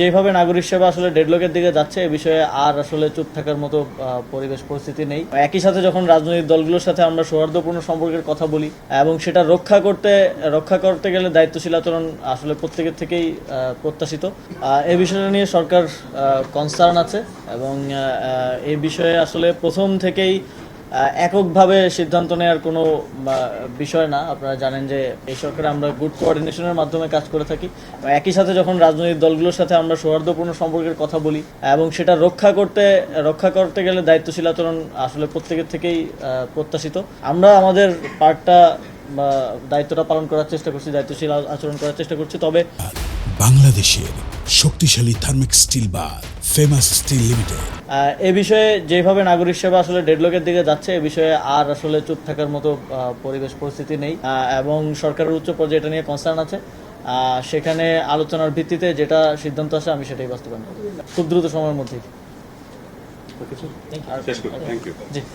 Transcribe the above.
যেভাবে নাগরিক সেবা আসলে ডেডলকের দিকে যাচ্ছে এই বিষয়ে আর আসলে চুপ থাকার মতো পরিবেশ পরিস্থিতি নেই। একই সাথে যখন রাজনৈতিক দলগুলোর সাথে আমরা সৌহার্দ্যপূর্ণ সম্পর্কের কথা বলি এবং সেটা রক্ষা করতে গেলে দায়িত্বশীল আচরণ আসলে প্রত্যেকের থেকেই প্রত্যাশিত। এই বিষয়টা নিয়ে সরকার কনসার্ন আছে এবং এই বিষয়ে আসলে প্রথম থেকেই এককভাবে সিদ্ধান্ত নেওয়ার কোনো বিষয় না। আপনারা জানেন যে এই সরকারে আমরা গুড কোঅর্ডিনেশনের মাধ্যমে কাজ করে থাকি। একই সাথে যখন রাজনৈতিক দলগুলোর সাথে আমরা সৌহার্দ্যপূর্ণ সম্পর্কের কথা বলি এবং সেটা রক্ষা করতে গেলে দায়িত্বশীল আচরণ আসলে প্রত্যেকের থেকেই প্রত্যাশিত। আমরা আমাদের পার্টটা দায়িত্বটা পালন করার চেষ্টা করছি, দায়িত্বশীল আচরণ করার চেষ্টা করছি। তবে বাংলাদেশের শক্তিশালী thermic steel bar famous steel limited এ বিষয়ে যেভাবে নাগরিক সেবা আসলে ডেডলকের দিকে যাচ্ছে এ বিষয়ে আর আসলে চুপ থাকার মতো পরিবেশ পরিস্থিতি নেই এবং সরকারের উচ্চ পর্যায়ে এটা নিয়ে কনসার্ন আছে। সেখানে আলোচনার ভিত্তিতে যেটা সিদ্ধান্ত আসে আমি সেটাই বাস্তবায়ন করব খুব দ্রুত সময়ের মধ্যেই। শেষ করি। Thank you. জি।